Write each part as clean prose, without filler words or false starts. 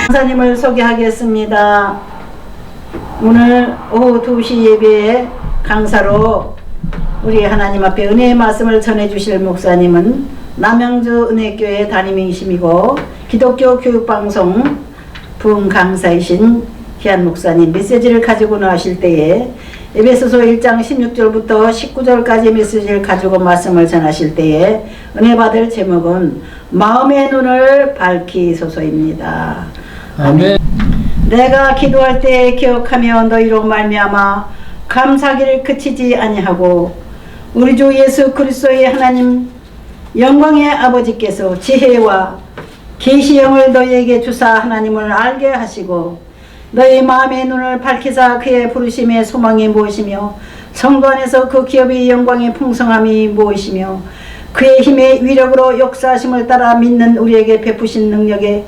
강사님을 소개하겠습니다. 오늘 오후 2시 예배에 강사로 우리 하나님 앞에 은혜의 말씀을 전해주실 목사님은 남양주 은혜교회 담임이시고 기독교 교육방송 부흥강사이신 귀한 목사님, 메시지를 가지고 나오실 때에 에베소서 1장 16절부터 19절까지 메시지를 가지고 말씀을 전하실 때에 은혜 받을 제목은 마음의 눈을 밝히소서입니다. 아멘. 내가 기도할 때 기억하며 너희로 말미암아 감사하기를 그치지 아니하고 우리 주 예수 그리스도의 하나님 영광의 아버지께서 지혜와 계시형을 너희에게 주사 하나님을 알게 하시고 너희 마음의 눈을 밝히사 그의 부르심의 소망이 무엇이며 성도 안에서 그 기업의 영광의 풍성함이 무엇이며 그의 힘의 위력으로 역사하심을 따라 믿는 우리에게 베푸신 능력에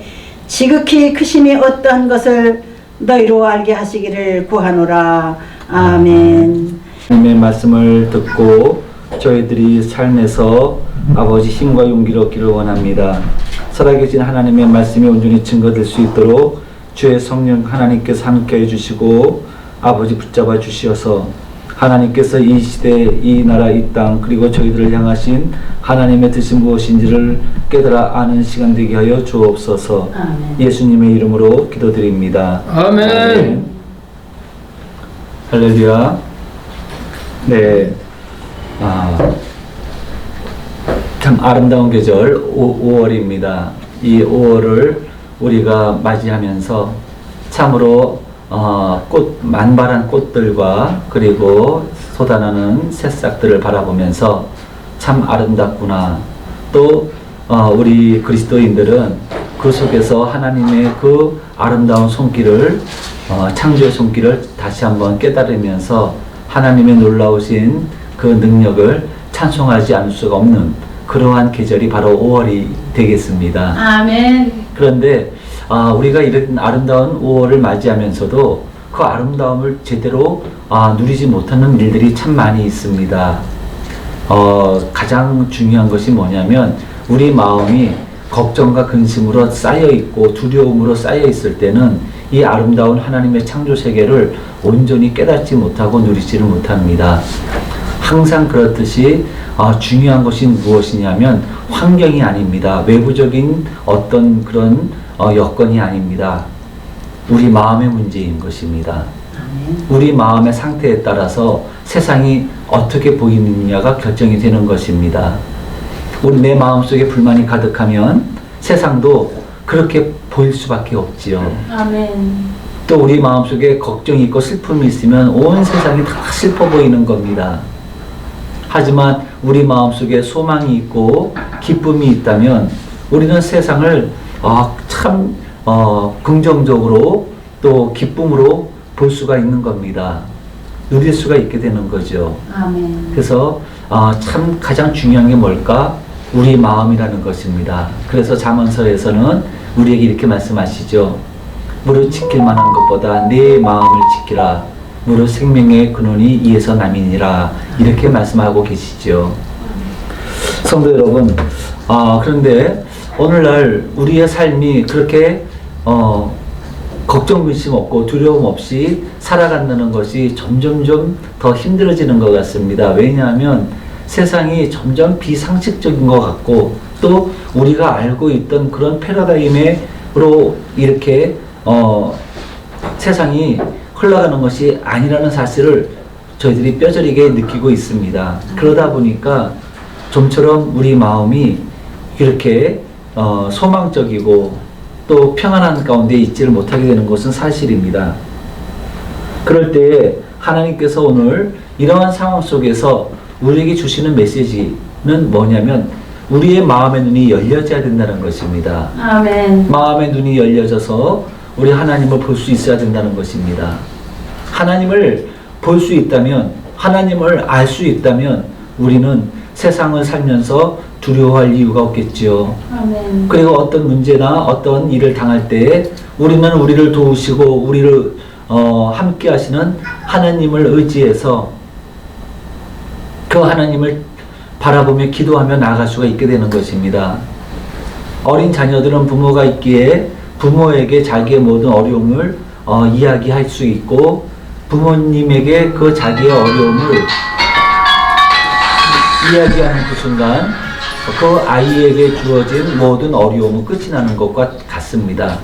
지극히 크심이 어떠한 것을 너희로 알게 하시기를 구하노라. 아멘. 하나님의 말씀을 듣고 저희들이 삶에서 아버지 힘과 용기를 얻기를 원합니다. 살아계신 하나님의 말씀이 온전히 증거될 수 있도록 주의 성령 하나님께서 함께해 주시고 아버지 붙잡아 주시어서 하나님께서 이 시대, 이 나라, 이 땅 그리고 저희들을 향하신 하나님의 뜻이 무엇인지를 깨달아 아는 시간 되게 하여 주옵소서. 아멘. 예수님의 이름으로 기도드립니다. 아멘. 아멘. 할렐루야. 네. 참 아름다운 계절 5월입니다. 이 5월을 우리가 맞이하면서 참으로 만발한 꽃들과 그리고 솟아나는 새싹들을 바라보면서 참 아름답구나. 또 우리 그리스도인들은 그 속에서 하나님의 그 아름다운 손길을 창조의 손길을 다시 한번 깨달으면서 하나님의 놀라우신 그 능력을 찬송하지 않을 수가 없는 그러한 계절이 바로 5월이 되겠습니다. 아멘. 그런데 우리가 이런 아름다운 5월을 맞이하면서도 그 아름다움을 제대로 누리지 못하는 일들이 참 많이 있습니다. 가장 중요한 것이 뭐냐면 우리 마음이 걱정과 근심으로 쌓여있고 두려움으로 쌓여있을 때는 이 아름다운 하나님의 창조 세계를 온전히 깨닫지 못하고 누리지를 못합니다. 항상 그렇듯이 중요한 것이 무엇이냐면 환경이 아닙니다. 외부적인 어떤 그런 여건이 아닙니다. 우리 마음의 문제인 것입니다. 우리 마음의 상태에 따라서 세상이 어떻게 보이느냐가 결정이 되는 것입니다. 내 마음속에 불만이 가득하면 세상도 그렇게 보일 수밖에 없지요. 아멘. 또 우리 마음속에 걱정이 있고 슬픔이 있으면 온 세상이 다 슬퍼 보이는 겁니다. 하지만 우리 마음속에 소망이 있고 기쁨이 있다면 우리는 세상을 참 긍정적으로 또 기쁨으로 볼 수가 있는 겁니다. 누릴 수가 있게 되는 거죠. 아멘. 그래서 참 가장 중요한 게 뭘까? 우리 마음이라는 것입니다. 그래서 잠언서에서는 우리에게 이렇게 말씀하시죠. 무릇 지킬 만한 것보다 내 마음을 지키라. 무릇 생명의 근원이 이에서 남이니라. 이렇게 말씀하고 계시죠. 성도 여러분, 그런데 오늘날 우리의 삶이 그렇게 걱정 근심 없고 두려움 없이 살아간다는 것이 점점점 더 힘들어지는 것 같습니다. 왜냐하면 세상이 점점 비상식적인 것 같고 또 우리가 알고 있던 그런 패러다임으로 이렇게 세상이 흘러가는 것이 아니라는 사실을 저희들이 뼈저리게 느끼고 있습니다. 그러다 보니까 좀처럼 우리 마음이 이렇게 소망적이고 또 평안한 가운데 있지를 못하게 되는 것은 사실입니다. 그럴 때 하나님께서 오늘 이러한 상황 속에서 우리에게 주시는 메시지는 뭐냐면 우리의 마음의 눈이 열려져야 된다는 것입니다. 아멘. 마음의 눈이 열려져서 우리 하나님을 볼 수 있어야 된다는 것입니다. 하나님을 볼 수 있다면, 하나님을 알 수 있다면 우리는 세상을 살면서 두려워할 이유가 없겠지요. 아멘. 그리고 어떤 문제나 어떤 일을 당할 때 우리는 우리를 도우시고 우리를 함께 하시는 하나님을 의지해서 그 하나님을 바라보며 기도하며 나아갈 수가 있게 되는 것입니다. 어린 자녀들은 부모가 있기에 부모에게 자기의 모든 어려움을 이야기할 수 있고 부모님에게 그 자기의 어려움을 이야기하는 그 순간 그 아이에게 주어진 모든 어려움은 끝이 나는 것과 같습니다.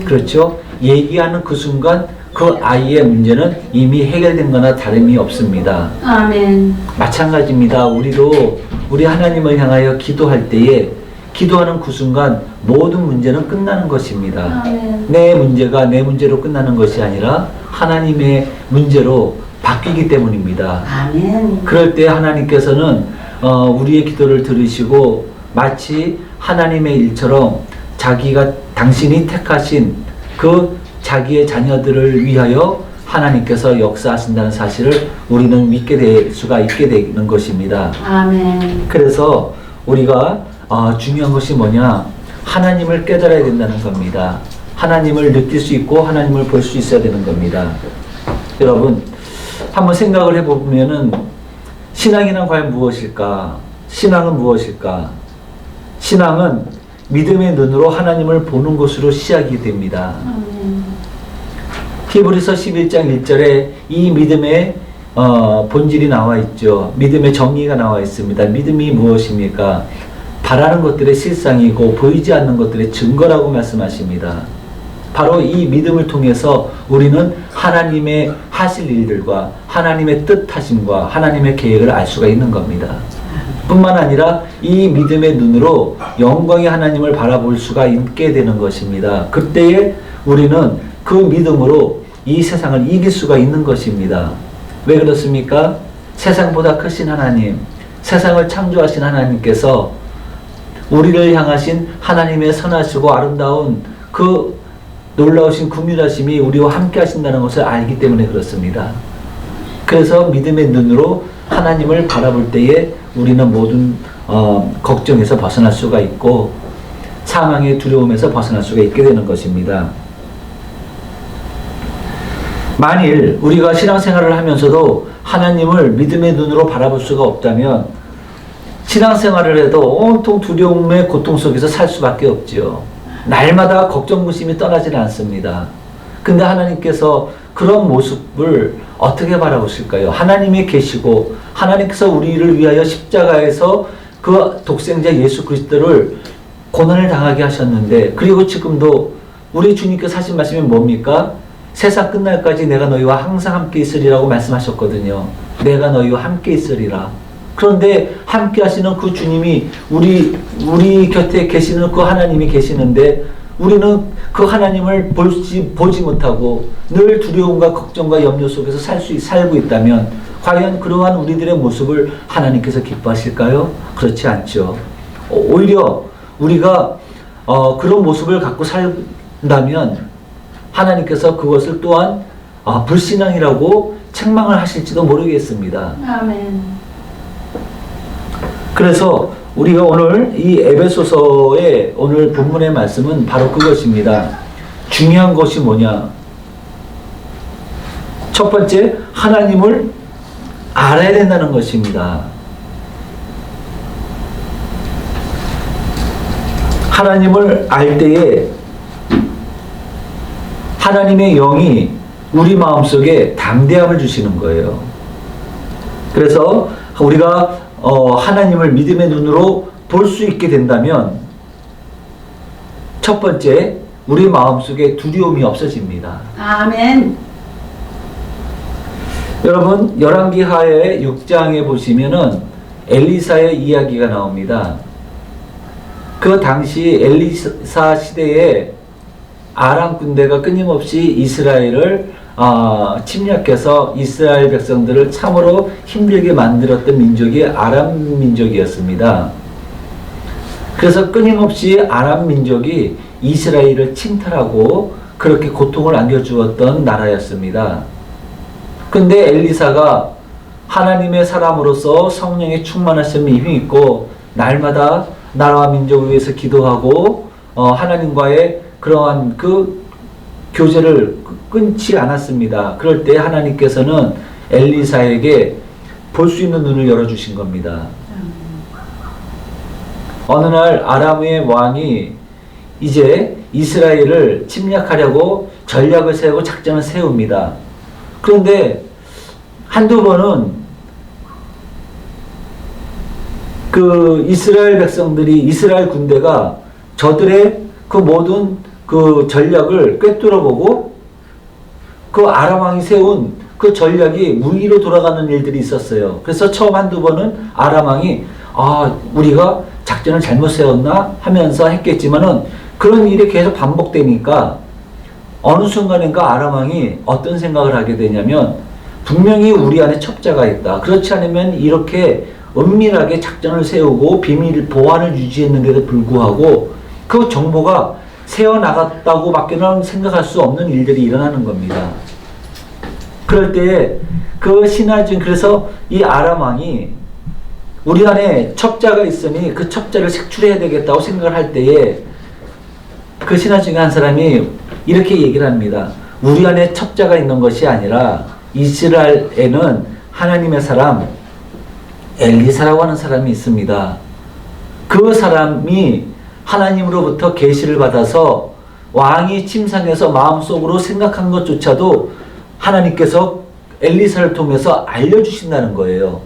그렇죠? 얘기하는 그 순간 그 아이의 문제는 이미 해결된 거나 다름이 없습니다. 아멘. 마찬가지입니다. 우리도 우리 하나님을 향하여 기도할 때에 기도하는 그 순간 모든 문제는 끝나는 것입니다. 아멘. 내 문제가 내 문제로 끝나는 것이 아니라 하나님의 문제로 바뀌기 때문입니다. 아멘. 그럴 때 하나님께서는 우리의 기도를 들으시고 마치 하나님의 일처럼 당신이 택하신 그 자기의 자녀들을 위하여 하나님께서 역사하신다는 사실을 우리는 믿게 될 수가 있게 되는 것입니다. 아멘. 그래서 우리가 중요한 것이 뭐냐? 하나님을 깨달아야 된다는 겁니다. 하나님을 느낄 수 있고 하나님을 볼 수 있어야 되는 겁니다. 여러분 한번 생각을 해보면은 신앙이란 과연 무엇일까? 신앙은 무엇일까? 신앙은 믿음의 눈으로 하나님을 보는 것으로 시작이 됩니다. 아멘. 히브리서 11장 1절에 이 믿음의 본질이 나와 있죠. 믿음의 정의가 나와 있습니다. 믿음이 무엇입니까? 바라는 것들의 실상이고 보이지 않는 것들의 증거라고 말씀하십니다. 바로 이 믿음을 통해서 우리는 하나님의 하실 일들과 하나님의 뜻하심과 하나님의 계획을 알 수가 있는 겁니다. 뿐만 아니라 이 믿음의 눈으로 영광의 하나님을 바라볼 수가 있게 되는 것입니다. 그때에 우리는 그 믿음으로 이 세상을 이길 수가 있는 것입니다. 왜 그렇습니까? 세상보다 크신 하나님, 세상을 창조하신 하나님께서 우리를 향하신 하나님의 선하시고 아름다운 그 놀라우신 긍휼하심이 우리와 함께 하신다는 것을 알기 때문에 그렇습니다. 그래서 믿음의 눈으로 하나님을 바라볼 때에 우리는 모든 걱정에서 벗어날 수가 있고 사망의 두려움에서 벗어날 수가 있게 되는 것입니다. 만일 우리가 신앙생활을 하면서도 하나님을 믿음의 눈으로 바라볼 수가 없다면 신앙생활을 해도 온통 두려움의 고통 속에서 살 수밖에 없지요. 날마다 걱정무심이 떠나지는 않습니다. 근데 하나님께서 그런 모습을 어떻게 바라보실까요? 하나님이 계시고 하나님께서 우리를 위하여 십자가에서 그 독생자 예수 그리스도를 고난을 당하게 하셨는데 그리고 지금도 우리 주님께서 하신 말씀이 뭡니까? 세상 끝날까지 내가 너희와 항상 함께 있으리라고 말씀하셨거든요. 내가 너희와 함께 있으리라. 그런데 함께 하시는 그 주님이 우리 곁에 계시는 그 하나님이 계시는데 우리는 그 하나님을 보지 못하고 늘 두려움과 걱정과 염려 속에서 살고 있다면 과연 그러한 우리들의 모습을 하나님께서 기뻐하실까요? 그렇지 않죠. 오히려 우리가 그런 모습을 갖고 산다면 하나님께서 그것을 또한 불신앙이라고 책망을 하실지도 모르겠습니다. 아멘. 그래서 우리가 오늘 이 에베소서의 오늘 본문의 말씀은 바로 그것입니다. 중요한 것이 뭐냐? 첫 번째, 하나님을 알아야 된다는 것입니다. 하나님을 알 때에 하나님의 영이 우리 마음속에 담대함을 주시는 거예요. 그래서 우리가 하나님을 믿음의 눈으로 볼 수 있게 된다면 첫 번째, 우리 마음속에 두려움이 없어집니다. 아멘. 여러분 열왕기하의 6장에 보시면은 엘리사의 이야기가 나옵니다. 그 당시 엘리사 시대에 아람 군대가 끊임없이 이스라엘을 침략해서 이스라엘 백성들을 참으로 힘들게 만들었던 민족이 아람 민족이었습니다. 그래서 끊임없이 아람 민족이 이스라엘을 침탈하고 그렇게 고통을 안겨주었던 나라였습니다. 근데 엘리사가 하나님의 사람으로서 성령의 충만하심에 힘있고 날마다 나라와 민족을 위해서 기도하고 하나님과의 그러한 그 교제를 끊지 않았습니다. 그럴 때 하나님께서는 엘리사에게 볼 수 있는 눈을 열어주신 겁니다. 어느 날 아람의 왕이 이제 이스라엘을 침략하려고 전략을 세우고 작전을 세웁니다. 그런데 한두 번은 그 이스라엘 백성들이, 이스라엘 군대가 저들의 그 모든 그 전략을 꿰뚫어보고 그 아람 왕이 세운 그 전략이 무기로 돌아가는 일들이 있었어요. 그래서 처음 한두 번은 아람 왕이 우리가 작전을 잘못 세웠나 하면서 했겠지만은 그런 일이 계속 반복되니까 어느 순간인가 아람 왕이 어떤 생각을 하게 되냐면, 분명히 우리 안에 첩자가 있다. 그렇지 않으면 이렇게 은밀하게 작전을 세우고 비밀 보안을 유지했는데도 불구하고 그 정보가 새어나갔다고 밖에는 생각할 수 없는 일들이 일어나는 겁니다. 그럴 때 그 신하 중, 그래서 이 아람 왕이 우리 안에 첩자가 있으니 그 첩자를 색출해야 되겠다고 생각을 할 때에 그 신하 중에 한 사람이 이렇게 얘기를 합니다. 우리 안에 첩자가 있는 것이 아니라 이스라엘에는 하나님의 사람 엘리사라고 하는 사람이 있습니다. 그 사람이 하나님으로부터 계시를 받아서 왕이 침상에서 마음속으로 생각한 것조차도 하나님께서 엘리사를 통해서 알려주신다는 거예요.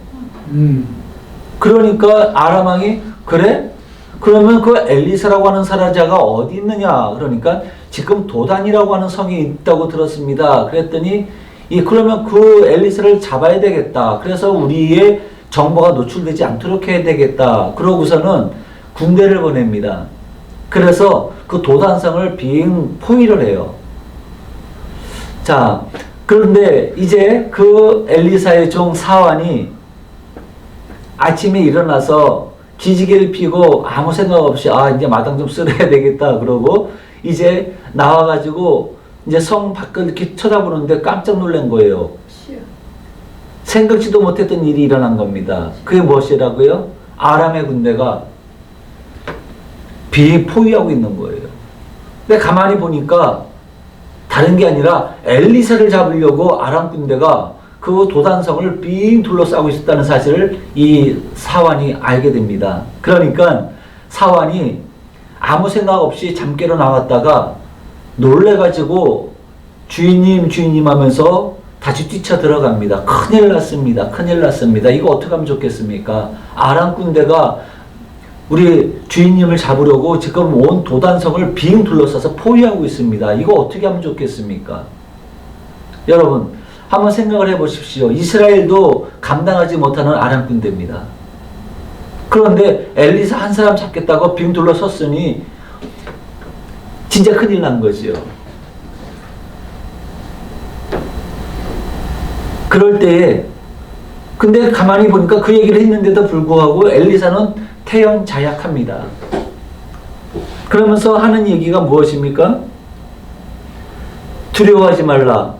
그러니까 아람 왕이, 그래? 그러면 그 엘리사라고 하는 사라자가 어디 있느냐? 그러니까 지금 도단이라고 하는 성이 있다고 들었습니다. 그랬더니 그러면 그 엘리사를 잡아야 되겠다. 그래서 우리의 정보가 노출되지 않도록 해야 되겠다. 그러고서는 군대를 보냅니다. 그래서 그 도단성을 비행 포위를 해요. 자, 그런데 이제 그 엘리사의 종 사환이 아침에 일어나서 기지개를 피고 아무 생각 없이 이제 마당 좀 쓸어야 되겠다 그러고 이제 나와가지고 이제 성 밖을 이렇게 쳐다보는데 깜짝 놀란 거예요. 생각지도 못했던 일이 일어난 겁니다. 그게 무엇이라고요? 아람의 군대가 비행 포위하고 있는 거예요. 근데 가만히 보니까 다른 게 아니라 엘리사를 잡으려고 아람 군대가 그 도단성을 빙 둘러싸고 있었다는 사실을 이 사환이 알게 됩니다. 그러니까 사환이 아무 생각 없이 잠깨로 나왔다가 놀래가지고 주인님 하면서 다시 뛰쳐 들어갑니다. 큰일 났습니다. 큰일 났습니다. 이거 어떻게 하면 좋겠습니까? 아람 군대가 우리 주인님을 잡으려고 지금 온 도단성을 빙 둘러싸서 포위하고 있습니다. 이거 어떻게 하면 좋겠습니까? 여러분, 한번 생각을 해보십시오. 이스라엘도 감당하지 못하는 아람 군대입니다. 그런데 엘리사 한 사람 잡겠다고 빙 둘러섰으니 진짜 큰일 난 거지요. 그럴 때에 근데 가만히 보니까 그 얘기를 했는데도 불구하고 엘리사는 태연자약합니다. 그러면서 하는 얘기가 무엇입니까? 두려워하지 말라.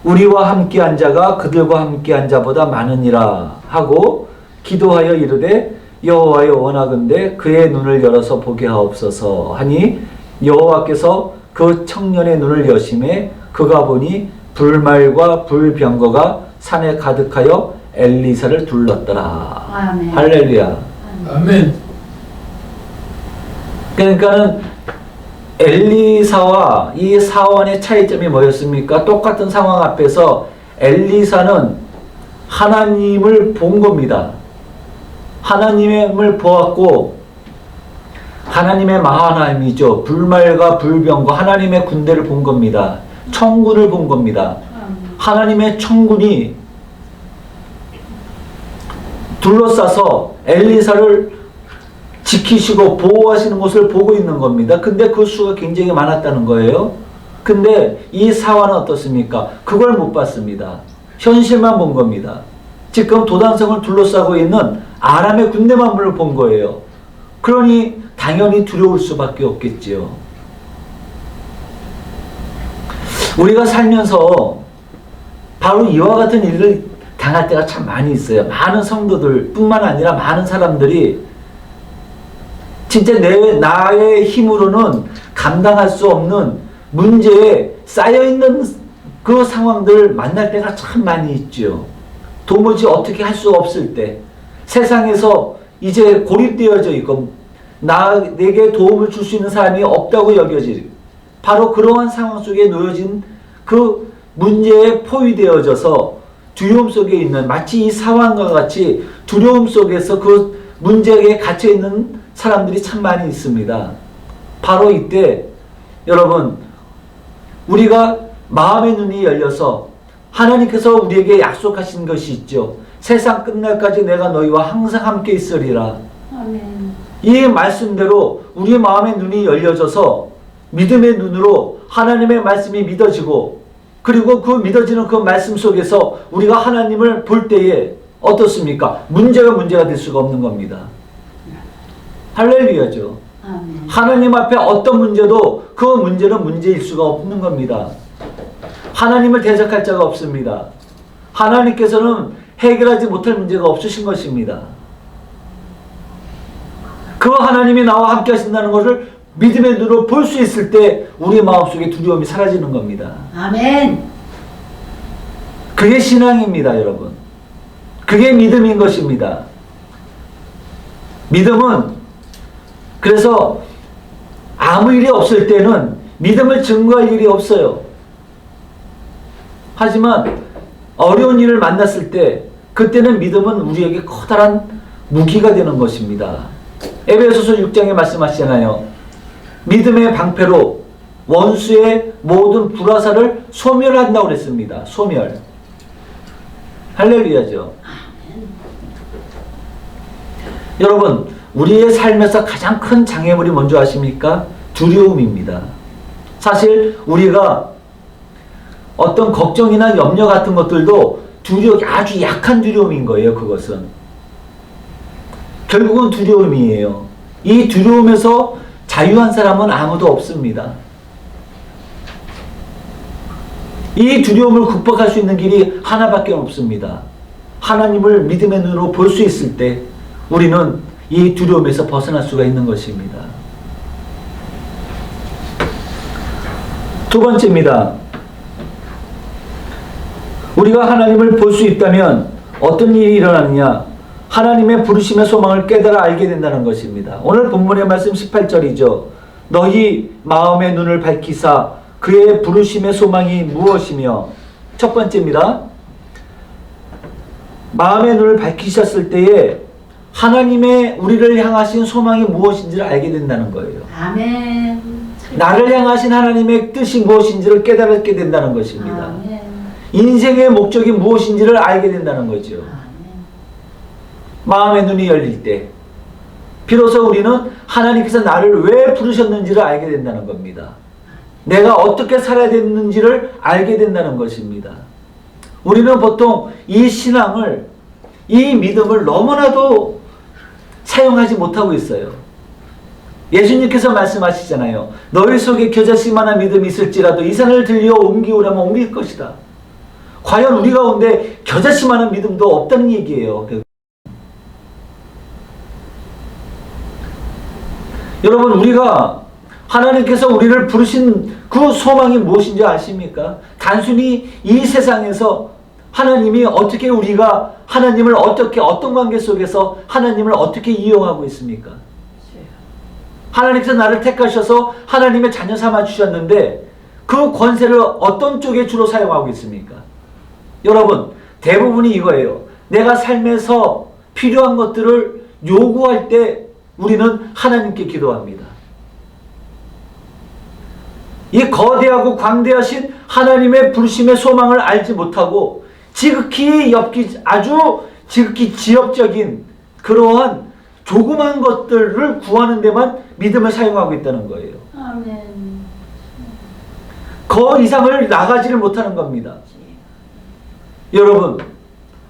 우리와 함께한 자가 그들과 함께한 자보다 많으니라 하고 기도하여 이르되 여호와여 원하건대 그의 눈을 열어서 보게 하옵소서 하니 여호와께서 그 청년의 눈을 여심해 그가 보니 불말과 불병거가 산에 가득하여 엘리사를 둘렀더라. 아멘. 할렐루야. 아멘. 그러니까는 엘리사와 이 사환의 차이점이 뭐였습니까? 똑같은 상황 앞에서 엘리사는 하나님을 본 겁니다. 하나님을 보았고 하나님의 마하나임이죠. 불말과 불병과 하나님의 군대를 본 겁니다. 천군을 본 겁니다. 하나님의 천군이 둘러싸서 엘리사를 지키시고 보호하시는 것을 보고 있는 겁니다. 근데 그 수가 굉장히 많았다는 거예요. 근데 이 사환은 어떻습니까? 그걸 못 봤습니다. 현실만 본 겁니다. 지금 도단성을 둘러싸고 있는 아람의 군대만 본 거예요. 그러니 당연히 두려울 수밖에 없겠지요. 우리가 살면서 바로 이와 같은 일을 당할 때가 참 많이 있어요. 많은 성도들 뿐만 아니라 많은 사람들이 진짜 나의 힘으로는 감당할 수 없는 문제에 쌓여있는 그 상황들 만날 때가 참 많이 있죠. 도무지 어떻게 할 수 없을 때, 세상에서 이제 고립되어져 있고 내게 도움을 줄 수 있는 사람이 없다고 여겨질 바로 그러한 상황 속에 놓여진 그 문제에 포위되어져서 두려움 속에 있는 마치 이 상황과 같이 두려움 속에서 그 문제에 갇혀 있는 사람들이 참 많이 있습니다. 바로 이때 여러분 우리가 마음의 눈이 열려서 하나님께서 우리에게 약속하신 것이 있죠. 세상 끝날까지 내가 너희와 항상 함께 있으리라. 아멘. 이 말씀대로 우리의 마음의 눈이 열려져서 믿음의 눈으로 하나님의 말씀이 믿어지고 그리고 그 믿어지는 그 말씀 속에서 우리가 하나님을 볼 때에 어떻습니까? 문제가 될 수가 없는 겁니다. 할렐루야죠. 아멘. 하나님 앞에 어떤 문제도 그 문제는 문제일 수가 없는 겁니다. 하나님을 대적할 자가 없습니다. 하나님께서는 해결하지 못할 문제가 없으신 것입니다. 그 하나님이 나와 함께 하신다는 것을 믿음의 눈으로 볼 수 있을 때 우리 마음속에 두려움이 사라지는 겁니다. 아멘. 그게 신앙입니다, 여러분. 그게 믿음인 것입니다. 믿음은 그래서 아무 일이 없을 때는 믿음을 증거할 일이 없어요. 하지만 어려운 일을 만났을 때 그때는 믿음은 우리에게 커다란 무기가 되는 것입니다. 에베소서 6장에 말씀하시잖아요. 믿음의 방패로 원수의 모든 불화살을 소멸한다고 그랬습니다. 소멸. 할렐루야죠. 여러분 우리의 삶에서 가장 큰 장애물이 뭔지 아십니까? 두려움입니다. 사실 우리가 어떤 걱정이나 염려 같은 것들도 아주 약한 두려움인 거예요. 그것은 결국은 두려움이에요. 이 두려움에서 자유한 사람은 아무도 없습니다. 이 두려움을 극복할 수 있는 길이 하나밖에 없습니다. 하나님을 믿음의 눈으로 볼 수 있을 때 우리는 이 두려움에서 벗어날 수가 있는 것입니다. 두 번째입니다. 우리가 하나님을 볼 수 있다면 어떤 일이 일어나느냐? 하나님의 부르심의 소망을 깨달아 알게 된다는 것입니다. 오늘 본문의 말씀 18절이죠. 너희 마음의 눈을 밝히사 그의 부르심의 소망이 무엇이며, 첫 번째입니다. 마음의 눈을 밝히셨을 때에 하나님의 우리를 향하신 소망이 무엇인지를 알게 된다는 거예요. 아멘. 나를 향하신 하나님의 뜻이 무엇인지를 깨달게 된다는 것입니다. 아멘. 인생의 목적이 무엇인지를 알게 된다는 거죠. 아멘. 마음의 눈이 열릴 때 비로소 우리는 하나님께서 나를 왜 부르셨는지를 알게 된다는 겁니다. 내가 어떻게 살아야 되는지를 알게 된다는 것입니다. 우리는 보통 이 신앙을, 이 믿음을 너무나도 사용하지 못하고 있어요. 예수님께서 말씀하시잖아요. 너희 속에 겨자씨만한 믿음이 있을지라도 이 산을 들려 옮기오라면 옮길 것이다. 과연 우리 가운데 겨자씨만한 믿음도 없다는 얘기예요. 여러분, 우리가 하나님께서 우리를 부르신 그 소망이 무엇인지 아십니까? 단순히 이 세상에서 하나님이 어떻게, 우리가 하나님을 어떻게, 어떤 관계 속에서 하나님을 어떻게 이용하고 있습니까? 하나님께서 나를 택하셔서 하나님의 자녀 삼아 주셨는데 그 권세를 어떤 쪽에 주로 사용하고 있습니까? 여러분, 대부분이 이거예요. 내가 삶에서 필요한 것들을 요구할 때 우리는 하나님께 기도합니다. 이 거대하고 광대하신 하나님의 부르심의 소망을 알지 못하고 아주 지극히 지역적인 그러한 조그만 것들을 구하는 데만 믿음을 사용하고 있다는 거예요. 아멘. 그 이상을 나가지를 못하는 겁니다. 여러분,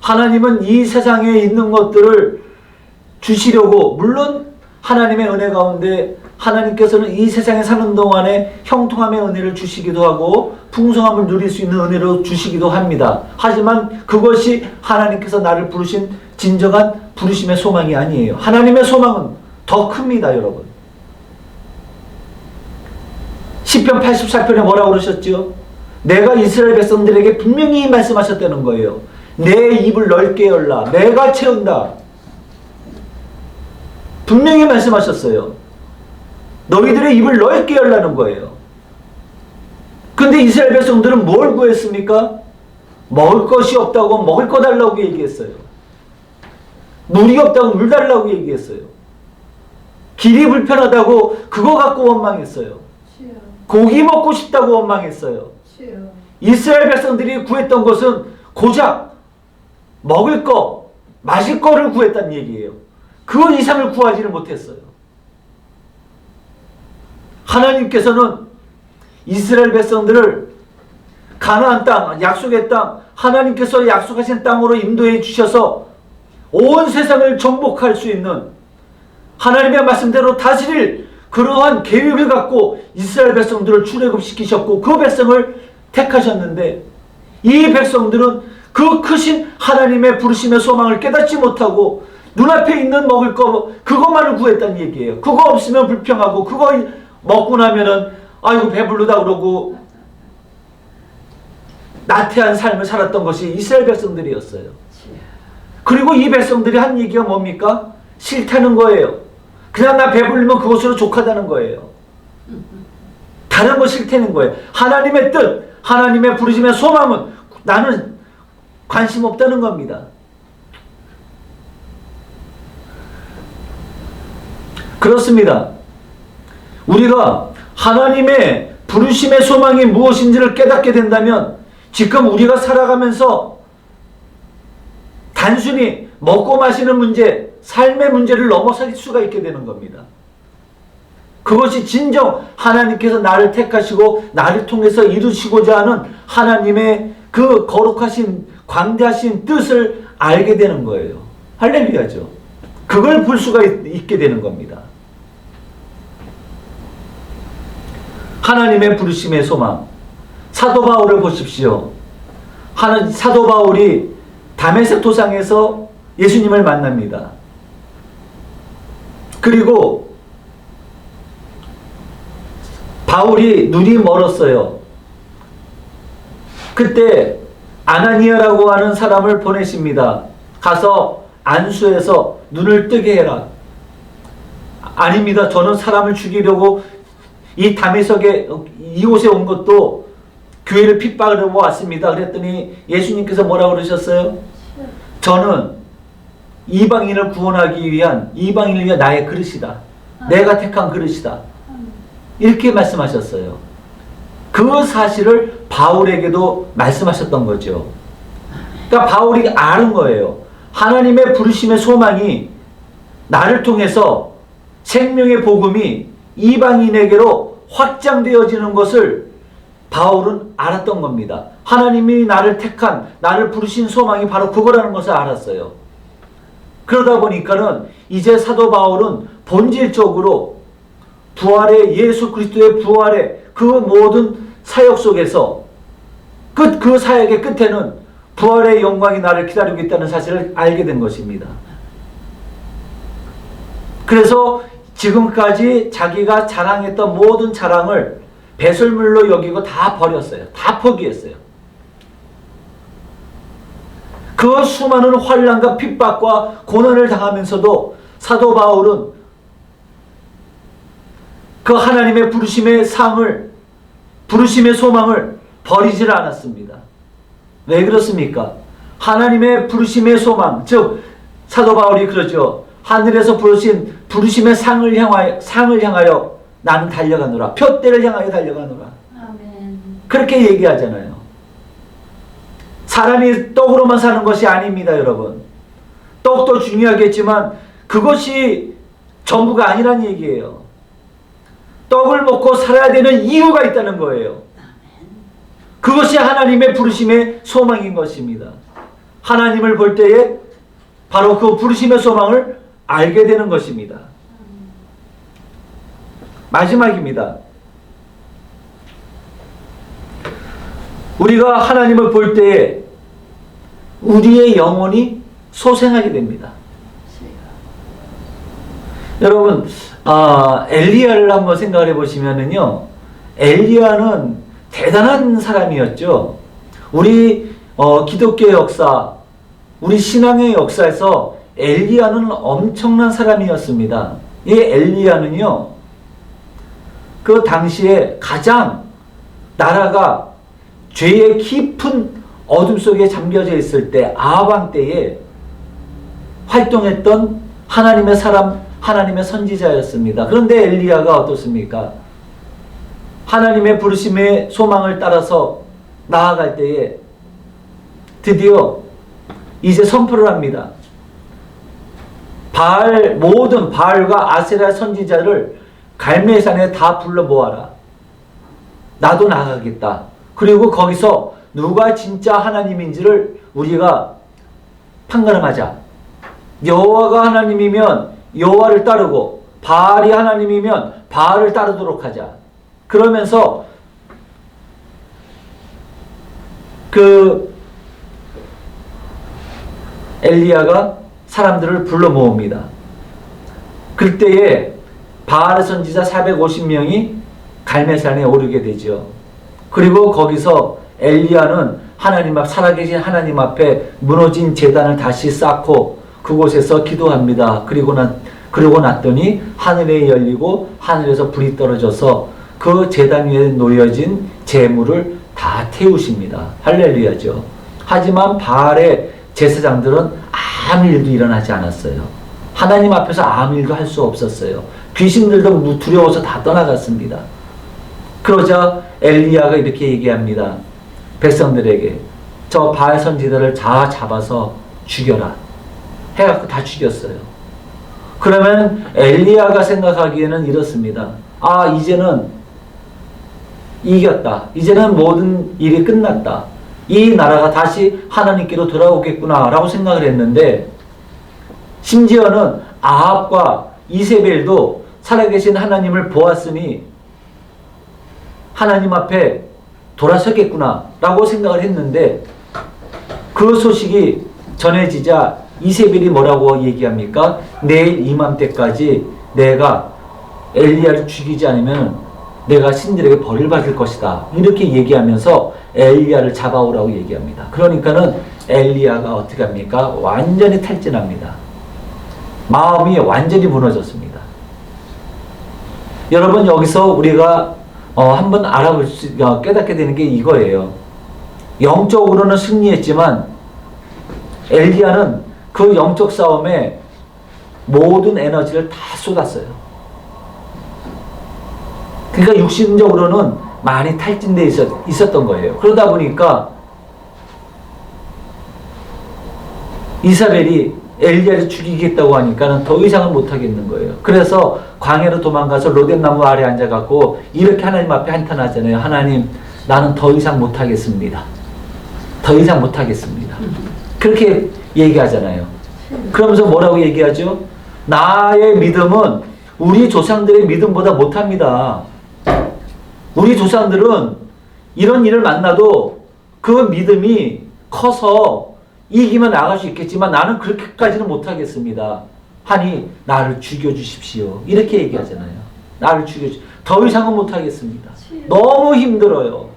하나님은 이 세상에 있는 것들을 주시려고, 물론 하나님의 은혜 가운데 하나님께서는 이 세상에 사는 동안에 형통함의 은혜를 주시기도 하고 풍성함을 누릴 수 있는 은혜로 주시기도 합니다. 하지만 그것이 하나님께서 나를 부르신 진정한 부르심의 소망이 아니에요. 하나님의 소망은 더 큽니다, 여러분. 시편 84편에 뭐라고 그러셨죠? 내가 이스라엘 백성들에게 분명히 말씀하셨다는 거예요. 내 입을 넓게 열라. 내가 채운다. 분명히 말씀하셨어요. 너희들의 입을 넓게 열라는 거예요. 근데 이스라엘 백성들은 뭘 구했습니까? 먹을 것이 없다고 먹을 거 달라고 얘기했어요. 물이 없다고 물 달라고 얘기했어요. 길이 불편하다고 그거 갖고 원망했어요. 주여. 고기 먹고 싶다고 원망했어요. 주여. 이스라엘 백성들이 구했던 것은 고작 먹을 거, 마실 거를 구했다는 얘기예요. 그 이상을 구하지를 못했어요. 하나님께서는 이스라엘 백성들을 가나안 땅, 약속의 땅, 하나님께서 약속하신 땅으로 인도해 주셔서 온 세상을 정복할 수 있는 하나님의 말씀대로 다스릴 그러한 계획을 갖고 이스라엘 백성들을 출애굽시키셨고 그 백성을 택하셨는데 이 백성들은 그 크신 하나님의 부르심의 소망을 깨닫지 못하고 눈앞에 있는 먹을 거 그것만을 구했다는 얘기예요. 그거 없으면 불평하고 그거 먹고 나면은 아이고 배부르다 그러고 나태한 삶을 살았던 것이 이스라엘 백성들이었어요. 그리고 이 백성들이 한 얘기가 뭡니까? 싫다는 거예요. 그냥 나 배부르면 그것으로 족하다는 거예요. 다른 거 싫다는 거예요. 하나님의 뜻, 하나님의 부르심의 소망은 나는 관심 없다는 겁니다. 그렇습니다. 우리가 하나님의 부르심의 소망이 무엇인지를 깨닫게 된다면 지금 우리가 살아가면서 단순히 먹고 마시는 문제, 삶의 문제를 넘어설 수가 있게 되는 겁니다. 그것이 진정 하나님께서 나를 택하시고 나를 통해서 이루시고자 하는 하나님의 그 거룩하신 광대하신 뜻을 알게 되는 거예요. 할렐루야죠. 그걸 볼 수가 있게 되는 겁니다. 하나님의 부르심의 소망. 사도 바울을 보십시오. 사도 바울이 다메섹 도상에서 예수님을 만납니다. 그리고 바울이 눈이 멀었어요. 그때 아나니아라고 하는 사람을 보내십니다. 가서 안수해서 눈을 뜨게 해라. 아닙니다. 저는 사람을 죽이려고 이 다메섹에 이곳에 온 것도 교회를 핍박하려고 왔습니다. 그랬더니 예수님께서 뭐라고 그러셨어요? 저는 이방인을 구원하기 위한 이방인을 위한 나의 그릇이다. 내가 택한 그릇이다. 이렇게 말씀하셨어요. 그 사실을 바울에게도 말씀하셨던 거죠. 그러니까 바울이 아는 거예요. 하나님의 부르심의 소망이 나를 통해서 생명의 복음이 이방인에게로 확장되어지는 것을 바울은 알았던 겁니다. 하나님이 나를 택한, 나를 부르신 소망이 바로 그거라는 것을 알았어요. 그러다 보니까는 이제 사도 바울은 본질적으로 부활의 예수 그리스도의 부활의 그 모든 사역 속에서 그 사역의 끝에는 부활의 영광이 나를 기다리고 있다는 사실을 알게 된 것입니다. 그래서 지금까지 자기가 자랑했던 모든 자랑을 배설물로 여기고 다 버렸어요. 다 포기했어요. 그 수많은 환난과 핍박과 고난을 당하면서도 사도 바울은 그 하나님의 부르심의 상을, 부르심의 소망을 버리질 않았습니다. 왜 그렇습니까? 하나님의 부르심의 소망, 즉 사도 바울이 그러죠. 하늘에서 부르신 부르심의 상을 향하여 나는 달려가노라. 표대를 향하여 달려가노라. 아멘. 그렇게 얘기하잖아요. 사람이 떡으로만 사는 것이 아닙니다, 여러분. 떡도 중요하겠지만 그것이 전부가 아니란 얘기예요. 떡을 먹고 살아야 되는 이유가 있다는 거예요. 그것이 하나님의 부르심의 소망인 것입니다. 하나님을 볼 때에 바로 그 부르심의 소망을 알게 되는 것입니다. 마지막입니다. 우리가 하나님을 볼 때에 우리의 영혼이 소생하게 됩니다. 여러분, 엘리야를 한번 생각을 해보시면은요, 엘리야는 대단한 사람이었죠. 우리 기독교의 역사, 우리 신앙의 역사에서 엘리야는 엄청난 사람이었습니다. 이 엘리야는요, 그 당시에 가장 나라가 죄의 깊은 어둠 속에 잠겨져 있을 때, 아합 때에 활동했던 하나님의 사람, 하나님의 선지자였습니다. 그런데 엘리야가 어떻습니까? 하나님의 부르심의 소망을 따라서 나아갈 때에 드디어 이제 선포를 합니다. 모든 바알과 아세라 선지자를 갈멜산에 다 불러 모아라. 나도 나가겠다. 그리고 거기서 누가 진짜 하나님인지를 우리가 판가름하자. 여호와가 하나님이면 여호와를 따르고 바알이 하나님이면 바알을 따르도록 하자. 그러면서 그 엘리야가 사람들을 불러 모읍니다. 그때에 바알 선지자 450명이 갈멜산에 오르게 되죠. 그리고 거기서 엘리야는 하나님 앞, 살아계신 하나님 앞에 무너진 제단을 다시 쌓고 그곳에서 기도합니다. 그러고 났더니 하늘이 열리고 하늘에서 불이 떨어져서 그 제단 위에 놓여진 제물을 다 태우십니다. 할렐루야죠. 하지만 바알의 제사장들은 아무 일도 일어나지 않았어요. 하나님 앞에서 아무 일도 할 수 없었어요. 귀신들도 두려워서 다 떠나갔습니다. 그러자 엘리야가 이렇게 얘기합니다. 백성들에게 저 바알 선지자를 다 잡아서 죽여라. 해갖고 다 죽였어요. 그러면 엘리야가 생각하기에는 이렇습니다. 아, 이제는 이겼다. 이제는 모든 일이 끝났다. 이 나라가 다시 하나님께로 돌아오겠구나 라고 생각을 했는데, 심지어는 아합과 이세벨도 살아계신 하나님을 보았으니 하나님 앞에 돌아서겠구나 라고 생각을 했는데, 그 소식이 전해지자 이세벨이 뭐라고 얘기합니까? 내일 이맘때까지 내가 엘리야를 죽이지 않으면 내가 신들에게 벌을 받을 것이다. 이렇게 얘기하면서 엘리야를 잡아오라고 얘기합니다. 그러니까는 엘리야가 어떻게 합니까? 완전히 탈진합니다. 마음이 완전히 무너졌습니다. 여러분, 여기서 우리가 한번 깨닫게 되는 게 이거예요. 영적으로는 승리했지만 엘리야는 그 영적 싸움에 모든 에너지를 다 쏟았어요. 그러니까 육신적으로는 많이 탈진되어 있었던 거예요. 그러다 보니까 이사벨이 엘리야를 죽이겠다고 하니까는 더 이상은 못하겠는 거예요. 그래서 광야로 도망가서 로뎀나무 아래 앉아갖고 이렇게 하나님 앞에 한탄하잖아요. 하나님, 나는 더 이상 못하겠습니다. 더 이상 못하겠습니다. 그렇게 얘기하잖아요. 그러면서 뭐라고 얘기하죠? 나의 믿음은 우리 조상들의 믿음보다 못합니다. 우리 조상들은 이런 일을 만나도 그 믿음이 커서 이기면 나갈 수 있겠지만 나는 그렇게까지는 못하겠습니다. 하니 나를 죽여주십시오. 이렇게 얘기하잖아요. 나를 죽여주십시오. 더 이상은 못하겠습니다. 너무 힘들어요.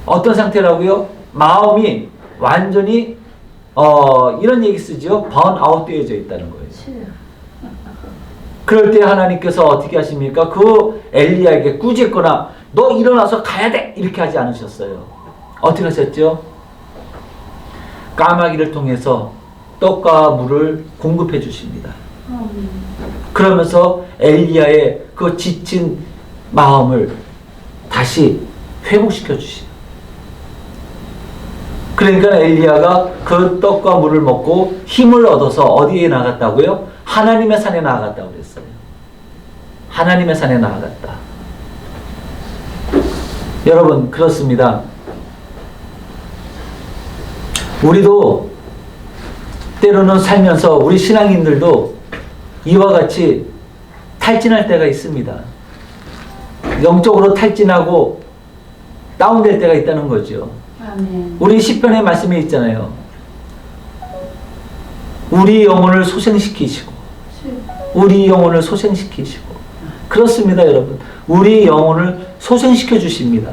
어떤 상태라고요? 마음이 완전히 이런 얘기 쓰죠. 번아웃 되어져 있다는 거예요. 그럴 때 하나님께서 어떻게 하십니까? 그 엘리야에게 꾸짖거나 너 일어나서 가야 돼! 이렇게 하지 않으셨어요. 어떻게 하셨죠? 까마귀를 통해서 떡과 물을 공급해 주십니다. 그러면서 엘리야의 그 지친 마음을 다시 회복시켜 주십니다. 그러니까 엘리야가 그 떡과 물을 먹고 힘을 얻어서 어디에 나갔다고요? 하나님의 산에 나아갔다고 그랬어요. 하나님의 산에 나아갔다. 여러분, 그렇습니다. 우리도 때로는 살면서 우리 신앙인들도 이와 같이 탈진할 때가 있습니다. 영적으로 탈진하고 다운될 때가 있다는 거죠. 아멘. 우리 시편의 말씀에 있잖아요. 우리 영혼을 소생시키시고 우리 영혼을 소생시키시고 그렇습니다, 여러분. 우리 영혼을 소생시켜 주십니다.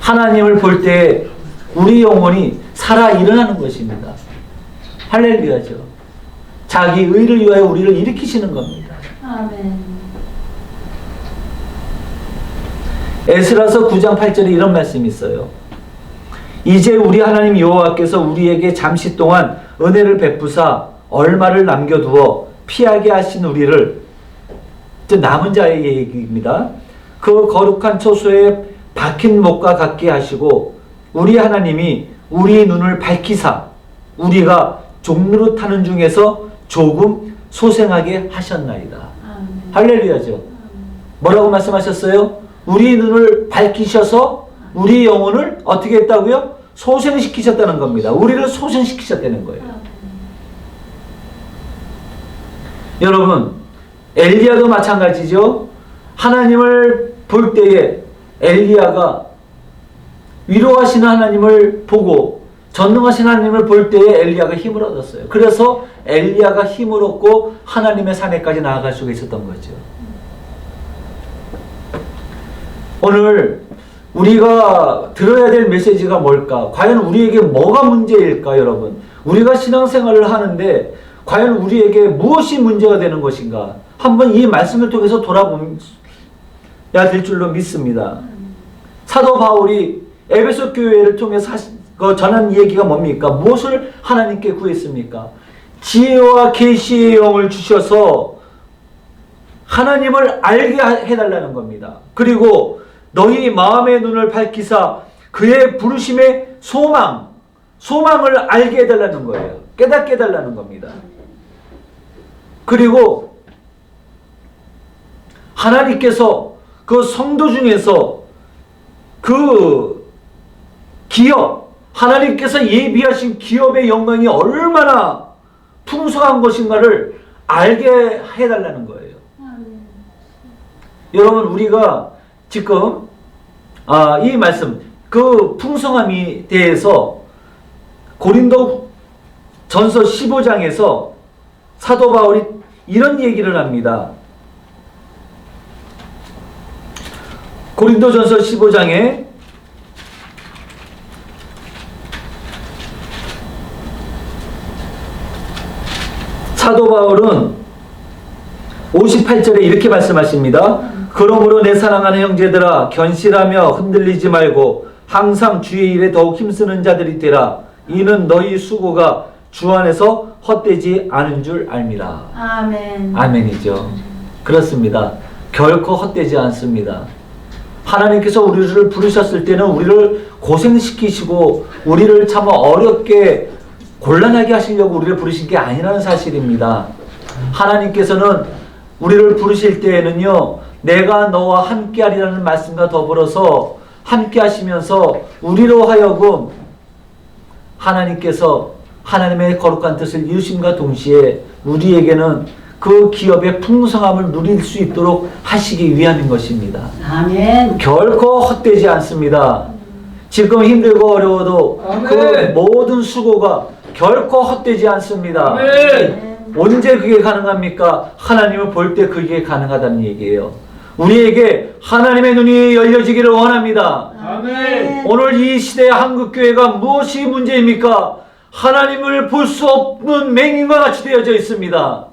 하나님을 볼 때 우리 영혼이 살아 일어나는 것입니다. 할렐루야죠. 자기 의를 위하여 우리를 일으키시는 겁니다. 아멘. 에스라서 9장 8절에 이런 말씀이 있어요. 이제 우리 하나님 여호와께서 우리에게 잠시 동안 은혜를 베푸사 얼마를 남겨두어 피하게 하신 우리를, 남은 자의 얘기입니다. 그 거룩한 초소에 박힌 목과 같게 하시고 우리 하나님이 우리 눈을 밝히사 우리가 종로로 타는 중에서 조금 소생하게 하셨나이다. 아멘. 할렐루야죠. 뭐라고 말씀하셨어요? 우리 눈을 밝히셔서 우리 영혼을 어떻게 했다고요? 소생시키셨다는 겁니다. 우리를 소생시키셨다는 거예요. 여러분, 엘리야도 마찬가지죠. 하나님을 볼 때에 엘리야가 위로하시는 하나님을 보고 전능하신 하나님을 볼 때에 엘리야가 힘을 얻었어요. 그래서 엘리야가 힘을 얻고 하나님의 산에까지 나아갈 수가 있었던 거죠. 오늘 우리가 들어야 될 메시지가 뭘까? 과연 우리에게 뭐가 문제일까, 여러분? 우리가 신앙생활을 하는데 과연 우리에게 무엇이 문제가 되는 것인가? 한번 이 말씀을 통해서 돌아보야 될 줄로 믿습니다. 사도 바울이 에베소 교회를 통해서 전한 얘기가 뭡니까? 무엇을 하나님께 구했습니까? 지혜와 계시의 영을 주셔서 하나님을 알게 해달라는 겁니다. 그리고 너희 마음의 눈을 밝히사 그의 부르심의 소망을 알게 해달라는 거예요. 깨닫게 해달라는 겁니다. 그리고 하나님께서 그 성도 중에서 그 기업, 하나님께서 예비하신 기업의 영광이 얼마나 풍성한 것인가를 알게 해달라는 거예요. 여러분, 우리가 지금 이 말씀, 그 풍성함에 대해서 고린도 전서 15장에서 사도 바울이 이런 얘기를 합니다. 고린도 전서 15장에 사도 바울은 58절에 이렇게 말씀하십니다. 그러므로 내 사랑하는 형제들아, 견실하며 흔들리지 말고 항상 주의 일에 더욱 힘쓰는 자들이 되라. 이는 너희 수고가 주 안에서 헛되지 않은 줄 알미라. 아멘. 아멘이죠. 그렇습니다. 결코 헛되지 않습니다. 하나님께서 우리를 부르셨을 때는 우리를 고생시키시고 우리를 참 어렵게 곤란하게 하시려고 우리를 부르신 게 아니라는 사실입니다. 하나님께서는 우리를 부르실 때에는요, 내가 너와 함께하리라는 말씀과 더불어서 함께 하시면서 우리로 하여금 하나님께서 하나님의 거룩한 뜻을 이루심과 동시에 우리에게는 그 기업의 풍성함을 누릴 수 있도록 하시기 위함인 것입니다. 아멘. 결코 헛되지 않습니다. 지금 힘들고 어려워도 그 모든 수고가 결코 헛되지 않습니다. 언제 그게 가능합니까? 하나님을 볼 때 그게 가능하다는 얘기예요. 우리에게 하나님의 눈이 열려지기를 원합니다. 아멘. 오늘 이 시대의 한국교회가 무엇이 문제입니까? 하나님을 볼 수 없는 맹인과 같이 되어져 있습니다.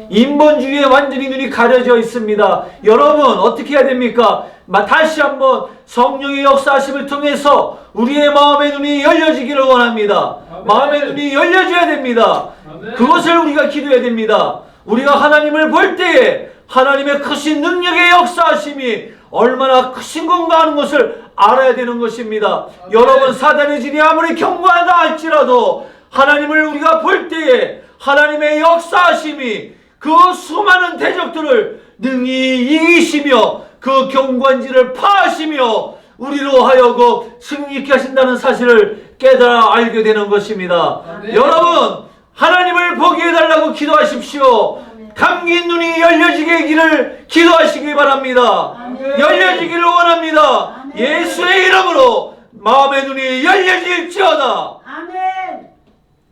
인본주의에 완전히 눈이 가려져 있습니다. 여러분, 어떻게 해야 됩니까? 다시 한번 성령의 역사하심을 통해서 우리의 마음의 눈이 열려지기를 원합니다. 아멘. 마음의 눈이 열려져야 됩니다. 아멘. 그것을 우리가 기도해야 됩니다. 우리가 하나님을 볼 때에 하나님의 크신 능력의 역사하심이 얼마나 크신 건가 하는 것을 알아야 되는 것입니다. 아멘. 여러분, 사단의 진이 아무리 견고하다 할지라도 하나님을 우리가 볼 때에 하나님의 역사하심이 그 수많은 대적들을 능히 이기시며 그 경관지를 파하시며 우리로 하여금 승리케 하신다는 사실을 깨달아 알게 되는 것입니다. 아멘. 여러분, 하나님을 보게 해달라고 기도하십시오. 아멘. 감긴 눈이 열려지게 기를 기도하시기 바랍니다. 아멘. 열려지기를 원합니다. 아멘. 예수의 이름으로 마음의 눈이 열려질지어다. 아멘.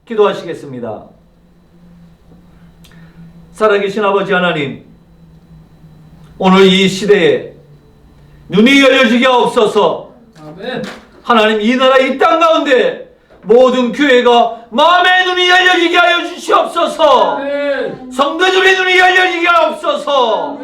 기도하시겠습니다. 살아계신 아버지 하나님, 오늘 이 시대에 눈이 열려지게 없어서 아멘. 하나님, 이 나라 이 땅 가운데 모든 교회가 마음의 눈이 열려지게 하여 주시옵소서. 아멘. 성도들의 눈이 열려지게 하옵소서.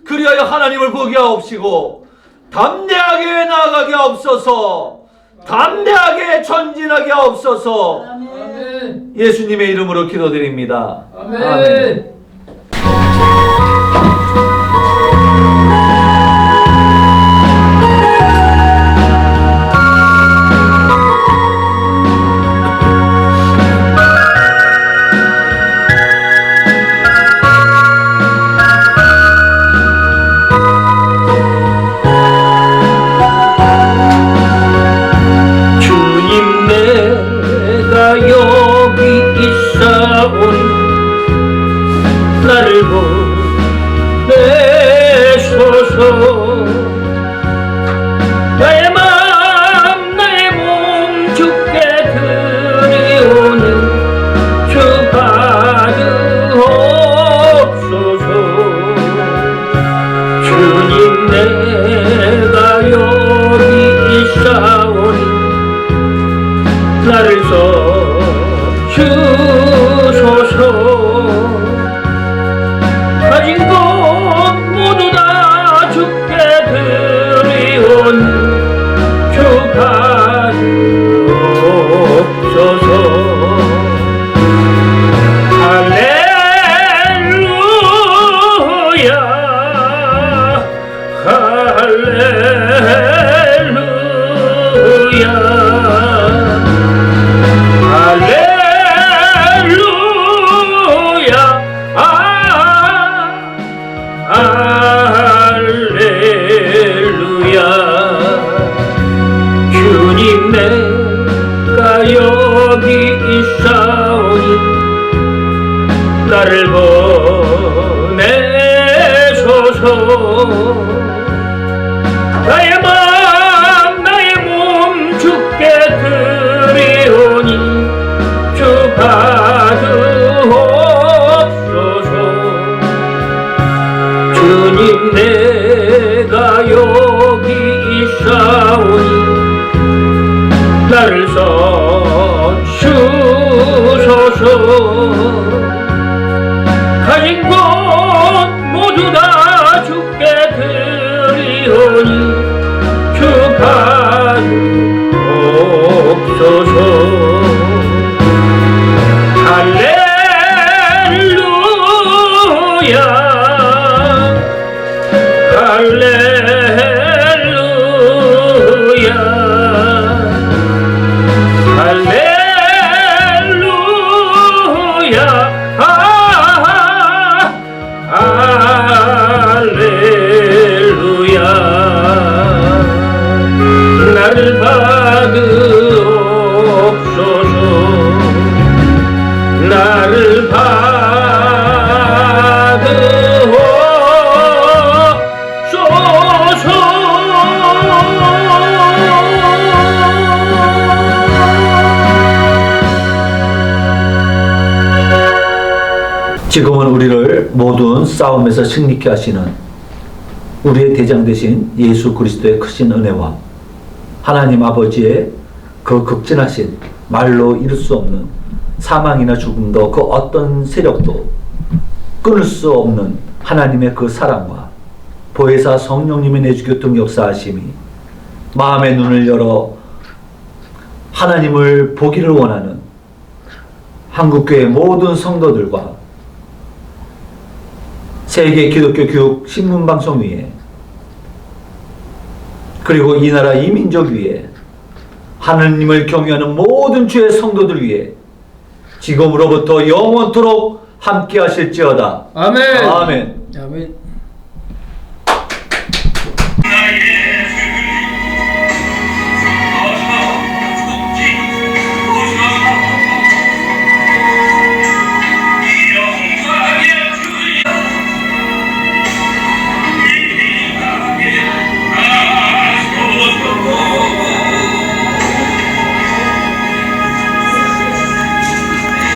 그리하여 하나님을 보게 하옵시고 담대하게 나아가게 하옵소서. 담대하게 전진하게 하옵소서. 아멘. 예수님의 이름으로 기도드립니다. 아멘. 주님 내가 여기 있사오니 나를 보내소서. 나의 마음 나의 몸 주께 드리오니 주 받으옵소서. 주님 내가 여기 있사오니 나를 써주소서. 가진 것 모두 다 주께 드리오니 주 받으옵소서. 할렐루야 할렐루야 할렐루야 할렐루야. 주님 내가 여기 있사오니 나를 보내소서. 나의 마음 나의 몸 주께 드리오니 주 받으옵소서. 주님 내가 여기 있사오니 나를 써주소서. 가진 것 모두 다 주께 드리오니 주 받으옵소서. 할렐루야 할렐루야 할렐루야 할렐루야. 나를 받으옵소서. 나를 지금은 우리를 모든 싸움에서 승리케 하시는 우리의 대장 되신 예수 그리스도의 크신 은혜와 하나님 아버지의 그 극진하신 말로 이룰 수 없는 사망이나 죽음도 그 어떤 세력도 끊을 수 없는 하나님의 그 사랑과 보혜사 성령님의 내주교통 역사하심이 마음의 눈을 열어 하나님을 보기를 원하는 한국교회 모든 성도들과 세계 기독교 교육 신문방송위에 그리고 이 나라 이민족 위에 하나님을 경외하는 모든 주의 성도들 위에 지금으로부터 영원토록 함께 하실지어다. 아멘. 아멘. 아멘.